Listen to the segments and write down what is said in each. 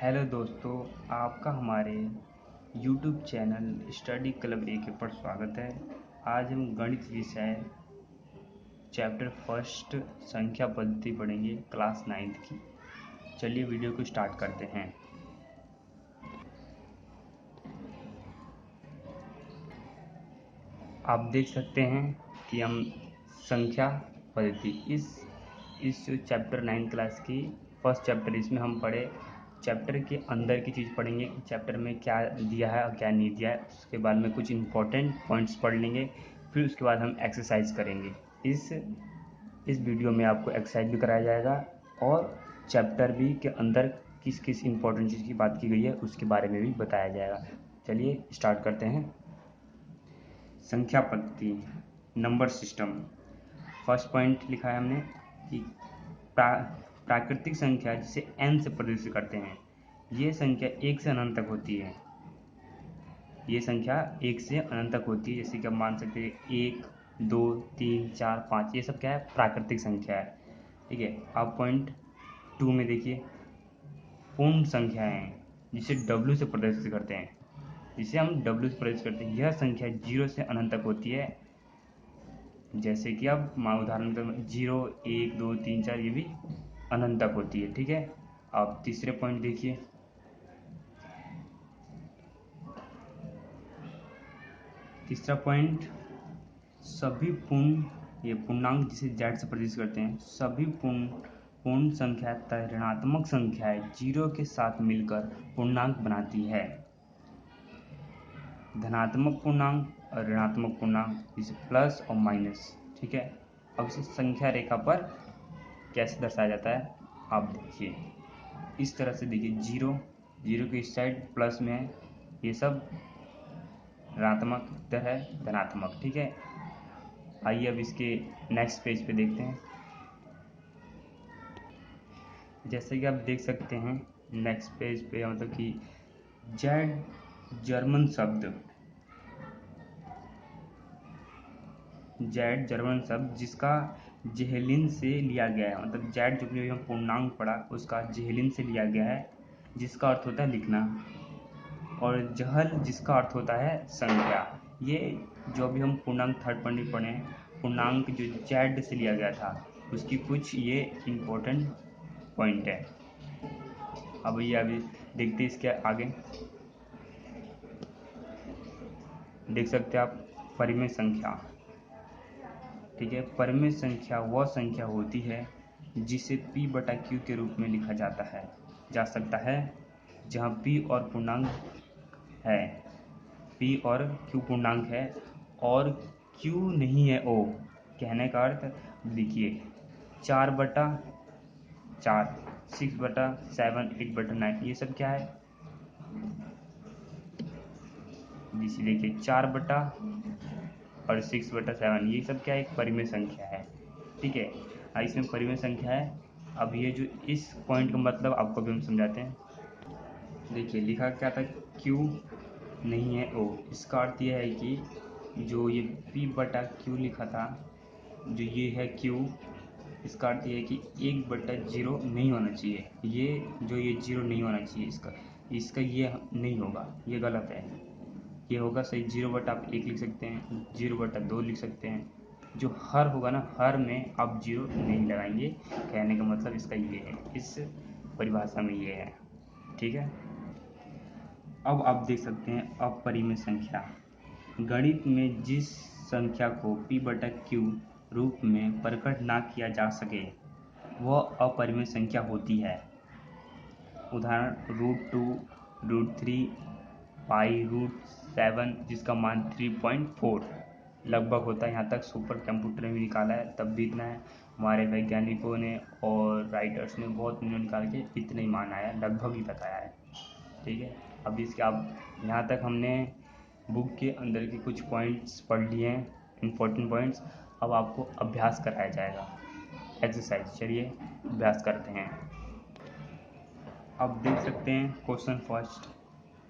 Hello दोस्तों, आपका हमारे YouTube चैनल स्टडी क्लब ए के पर स्वागत है। आज हम गणित विषय चैप्टर फर्स्ट संख्या पद्धति पढ़ेंगे क्लास 9th की। चलिए वीडियो को स्टार्ट करते हैं। आप देख सकते हैं कि हम संख्या पद्धति इस चैप्टर 9 क्लास की फर्स्ट चैप्टर इसमें हम पढ़े चैप्टर के अंदर की चीज़ पढ़ेंगे कि चैप्टर में क्या दिया है और क्या नहीं दिया है। उसके बाद में कुछ इम्पोर्टेंट पॉइंट्स पढ़ लेंगे, फिर उसके बाद हम एक्सरसाइज करेंगे। इस वीडियो में आपको एक्सरसाइज भी कराया जाएगा और चैप्टर भी के अंदर किस किस इम्पोर्टेंट चीज़ की बात की गई है उसके बारे में भी बताया जाएगा। चलिए स्टार्ट करते हैं। संख्या पद्धति, नंबर सिस्टम। फर्स्ट पॉइंट लिखा है हमने कि प्राकृतिक संख्या जिसे n से प्रदर्शित करते हैं, ये संख्या 1 से अनंत तक होती है। ये संख्या 1 से अनंत तक होती है, जैसे कि आप मान सकते हैं 1, 2, 3, 4, 5। ये सब क्या है? प्राकृतिक संख्या है। ठीक है। अब पॉइंट 2 में देखिए, पूर्ण संख्याएं जिसे w से प्रदर्शित करते हैं, जिसे हम w से प्रदर्शित करते हैं, यह संख्या 0 से अनंत तक होती है। जैसे कि अब उदाहरण के 0, 1, 2, 3, 4 ये भी अनंत तक होती है। ठीक है। अब तीसरे पॉइंट देखिए, तीसरा पॉइंट, सभी पूर्णांक जिसे z से प्रदर्शित करते हैं, सभी पूर्ण संख्या तथा ऋणात्मक संख्याएं 0 के साथ मिलकर पूर्णांक बनाती है। धनात्मक पूर्णांक और ऋणात्मक पूर्णांक जिसे प्लस और माइनस। ठीक है। अब इसे संख्या रेखा पर कैसे दर्शाया जाता है आप देखिए, इस तरह से देखिए, 0 के इस साइड प्लस में है, ये सब ऋणात्मक, इधर है धनात्मक। ठीक है। आइए अब इसके नेक्स्ट पेज पे देखते हैं। जैसे कि आप देख सकते हैं नेक्स्ट पेज पे, मतलब कि जेड जर्मन शब्द जिसका जेहेलिन से लिया गया है, मतलब जेड जो भी हम पूर्णांक पढ़ा उसका जेहेलिन से लिया गया है, जिसका अर्थ होता है लिखना, और जहल जिसका अर्थ होता है संख्या। ये जो भी हम पूर्णांक थर्ड पॉइंट पढ़े हैं, पूर्णांक जो जेड से लिया गया था उसकी कुछ ये इम्पोर्टेंट पॉइंट है। अब ये अभी देखते इसके आगे देख सकते हैं आप, परिमेय संख्या। ठीक है। परिमेय संख्या वह संख्या होती है जिसे p/q के रूप में लिखा जा सकता है, जहाँ p और पूर्णांक है, p और q पूर्णांक है और q नहीं है o। कहने का अर्थ देखिए, 4/4, 6/7, 8/9 ये सब क्या है? देखिए 4 बटा और 6/7 ये सब क्या है? एक परिमेय संख्या है। ठीक है। इसमें परिमेय संख्या है। अब ये जो इस पॉइंट का मतलब आपको भी हम समझाते हैं। देखिए लिखा क्या था? Q नहीं है O। इसका अर्थ ये है कि जो ये p/q लिखा था, जो ये है Q, इसका अर्थ ये है कि 1/0 नहीं होना चाहिए। ये जो ये 0 नहीं होना चाहिए, इसका ये नहीं होगा, ये गलत है। ये होगा सही 0/1 लिख सकते हैं, 0/2 लिख सकते हैं। जो हर होगा ना, हर में आप 0 नहीं लगाएंगे। कहने का मतलब इसका ये है, इस परिभाषा में ये है। ठीक है। अब आप देख सकते हैं अपरिमेय संख्या। गणित में जिस संख्या को p/q रूप में प्रकट ना किया जा सके वह अपरिमेय संख्या होती है। उदाहरण √2, √3, पाई, √7 जिसका मान 3.4 लगभग होता है। यहाँ तक सुपर कंप्यूटर में भी निकाला है, तब भी इतना है। हमारे वैज्ञानिकों ने और राइटर्स ने बहुत निकाल के इतना ही मान आया, लगभग ही बताया है। ठीक है। अब इसके अब यहाँ तक हमने बुक के अंदर के कुछ पॉइंट्स पढ़ लिए हैं, इम्पोर्टेंट पॉइंट्स। अब आपको अभ्यास कराया जाएगा, एक्सरसाइज। चलिए अभ्यास करते हैं। अब देख सकते हैं क्वेश्चन फर्स्ट,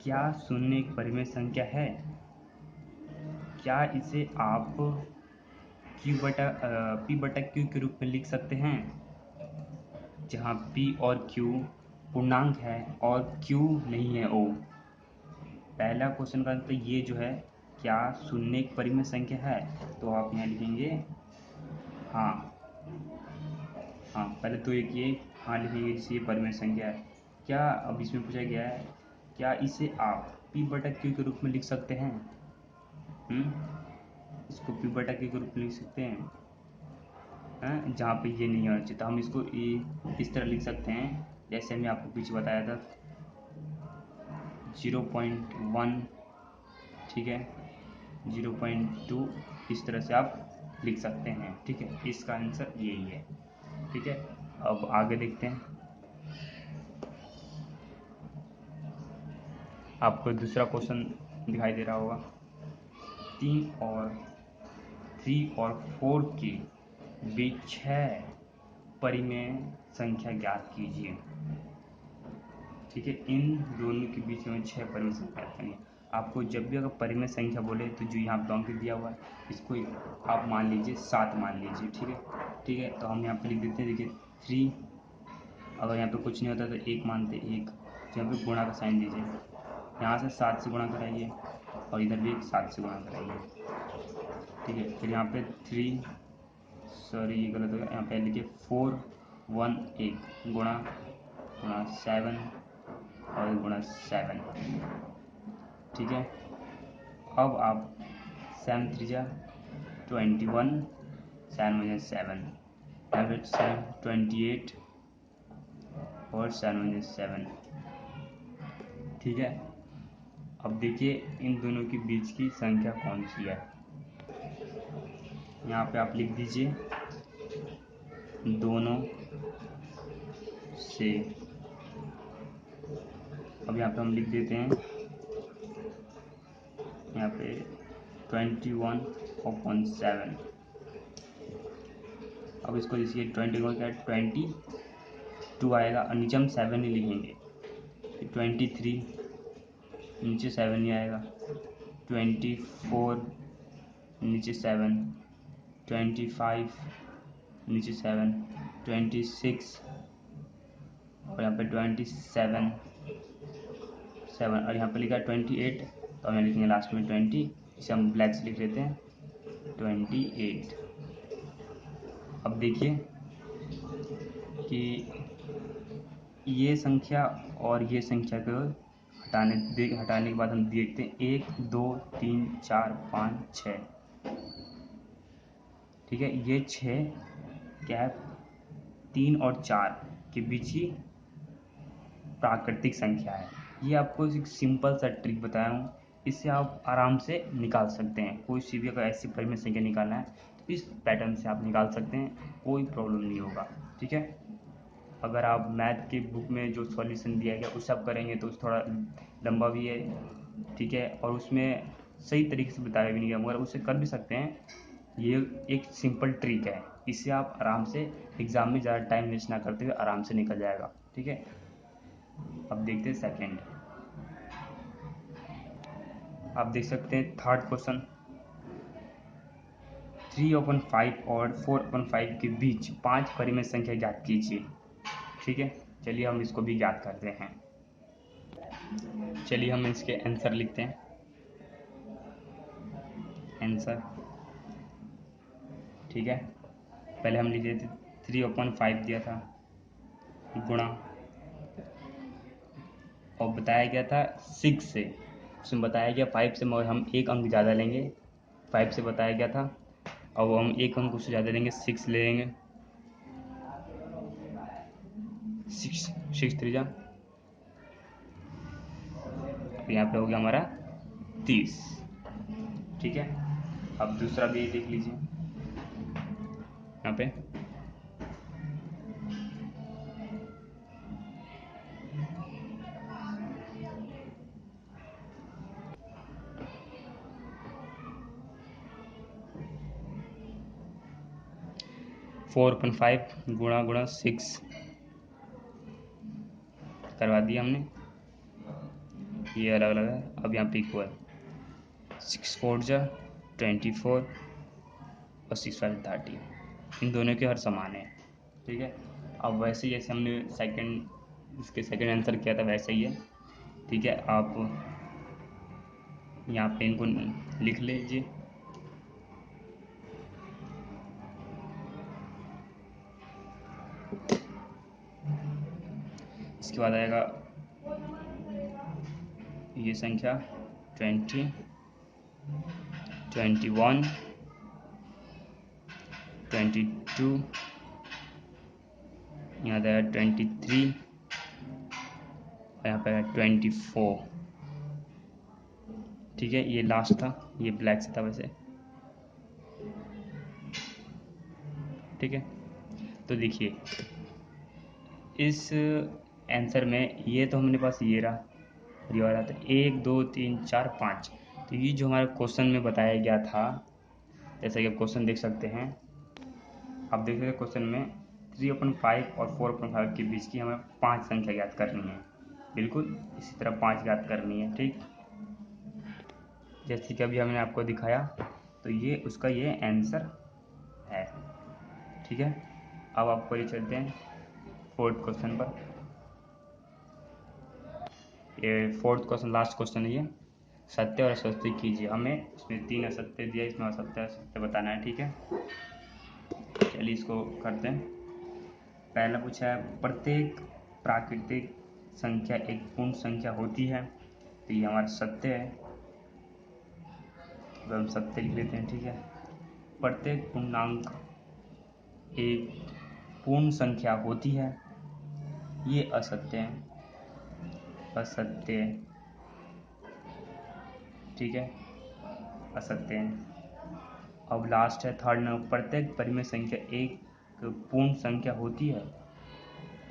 क्या शून्य एक परिमेय संख्या है? क्या इसे आप p/q के रूप में लिख सकते हैं, जहाँ p और q पूर्णांक है और Q नहीं है O। पहला क्वेश्चन का आंसर ये जो है, क्या शून्य एक परिमेय संख्या है? तो आप यहाँ लिखेंगे हाँ। हाँ, पहले तो एक ये हाँ लिखेंगे जिससे ये परिमेय संख्या है। क्या अब इसमें पूछा गया है, क्या इसे आप P/Q के रूप में लिख सकते हैं? इसको P/Q के रूप में लिख सकते हैं, जहाँ पे ये नहीं होना चाहिए, तो हम इसको इस तरह लिख सकते हैं जैसे हमने आपको पीछे बताया था 0.1, ठीक है, 0.2, इस तरह से आप लिख सकते हैं। ठीक है, इसका आंसर यही है। ठीक है, अब आगे देखते हैं। आपको दूसरा क्वेश्चन दिखाई दे रहा होगा, 3 और 4 के बीच 6 परिमेय संख्या ज्ञात कीजिए। ठीक है, इन दोनों के बीच में 6 परिमेय संख्या ज्ञात करनी है। आपको जब भी अगर परिमेय संख्या बोले तो जो यहाँ पे अंक दिया हुआ है इसको आप मान लीजिए 7 मान लीजिए। ठीक है, ठीक है, तो हम यहाँ पे लिख देते हैं, देखिए 3, अगर यहाँ पे कुछ नहीं होता तो 1 मानते, 1, यहाँ पे गुणा का साइन दीजिए, यहाँ से 7 से गुणा कराइए और इधर भी 7 से गुणा कराइए। ठीक है, फिर यहाँ पे 3, सॉरी ये गलत हो गया, यहाँ पे लिखिए 4, 1, 1 गुणा 7 और गुणा 7। ठीक है, अब आप 7 3 जा 21, 7 1 7, 28 और 7 1 7। ठीक है, अब देखिए इन दोनों के बीच की संख्या कौन सी है। यहाँ पे आप लिख दीजिए दोनों से, अब यहाँ पे हम लिख देते हैं यहाँ पे 21/7। अब इसको लिखिए 21 क्या 22 आएगा और नीचे हम 7 ही लिखेंगे, 23 नीचे 7 ही आएगा, 24 नीचे 7, 25 नीचे 7, 26 और यहाँ पे 27 और यहाँ पे लिखा है 28, तो हम लिखेंगे लास्ट में 20, इसे हम ब्लैक से लिख लेते हैं 28। अब देखिए कि ये संख्या और ये संख्या को हटाने के बाद हम देखते हैं 1 2 3 4 5 6। ठीक है, ये 6 क्या है, 3 और 4 के बीच ही प्राकृतिक संख्या है। ये आपको एक सिंपल सा ट्रिक बताया हूँ, इससे आप आराम से निकाल सकते हैं। कोई सी भी अगर ऐसी परिमेय संख्या निकालना है तो इस पैटर्न से आप निकाल सकते हैं, कोई प्रॉब्लम नहीं होगा। ठीक है, अगर आप मैथ की बुक में जो सॉल्यूशन दिया गया उससे आप करेंगे तो थोड़ा लंबा भी है। ठीक है, और उसमें सही तरीके से बताया भी नहीं गया, मगर उसे कर भी सकते हैं। ये एक सिंपल ट्रिक है, इससे आप आराम से एग्ज़ाम में ज़्यादा टाइम वेस्ट ना करते हुए आराम से निकल जाएगा। ठीक है, अब देखते हैं सेकंड। आप देख सकते हैं थर्ड क्वेश्चन, 3/5 और 4/5 के बीच 5 परिमेय संख्या ज्ञात कीजिए। ठीक है, चलिए हम इसको भी ज्ञात करते हैं। चलिए हम इसके आंसर लिखते हैं। आंसर, ठीक है, पहले हम लिख देते 3/5 दिया था गुणा, और बताया गया था 6 से, उसमें बताया गया 5 से, मगर हम एक अंक ज़्यादा लेंगे, 5 से बताया गया था, अब हम एक अंक उससे ज़्यादा लेंगे, 6 ले लेंगे, 6 3 जा, यहाँ पे हो गया हमारा 30। ठीक है, अब दूसरा भी देख लीजिए, यहाँ पे 4/5 गुणा 6 करवा दिया हमने, ये अलग अलग है। अब यहाँ पे इक्वल 6 4 जा 24 और 6 5 30, इन दोनों के हर समान है। ठीक है, अब वैसे जैसे हमने सेकंड इसके सेकंड आंसर क्या था वैसा ही है, ठीक है। आप यहाँ पे इनको लिख लीजिए। इसके बाद आएगा ये संख्या 20, 21, 22, यहाँ पे 23, यहाँ पे 24, ठीक है। ये लास्ट था, ये ब्लैक से था वैसे, ठीक है। तो देखिए इस आंसर में ये तो हमारे पास ये रहा, ये वाला था 1 2 3 4 5। तो ये जो हमारे क्वेश्चन में बताया गया था, जैसे कि आप क्वेश्चन देख सकते हैं, आप देख सकते हैं क्वेश्चन में 3/5 और 4/5 के बीच की हमें 5 संख्या ज्ञात करनी है। बिल्कुल इसी तरह 5 ज्ञात करनी है, ठीक। जैसे कि अभी हमने आपको दिखाया, तो ये उसका ये आंसर है, ठीक है। अब आपको ये चलते हैं फोर्थ क्वेश्चन पर। ये फोर्थ क्वेश्चन लास्ट क्वेश्चन है ये, सत्य और असत्य कीजिए। हमें इसमें 3 असत्य दिया, इसमें असत्य असत्य बताना है, ठीक है। चलिए इसको करते हैं। पहला पूछा है प्रत्येक प्राकृतिक संख्या एक पूर्ण संख्या होती है, तो ये हमारा सत्य है, तो हम सत्य लिख लेते हैं, ठीक है। प्रत्येक पूर्णांक एक पूर्ण संख्या होती है, ये असत्य है, असत्य है, ठीक है, असत्य है। अब लास्ट है थर्ड नंबर, प्रत्येक परिमेय संख्या एक पूर्ण संख्या होती है,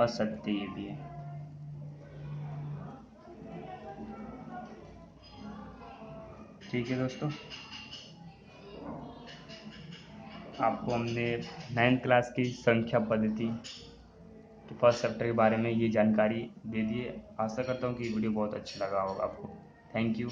असत्य ये भी है, ठीक है दोस्तों। आपको हमने 9th क्लास की संख्या पद्धति के फर्स्ट चैप्टर के बारे में ये जानकारी दे दी है। आशा करता हूँ कि वीडियो बहुत अच्छा लगा होगा आपको। Thank you.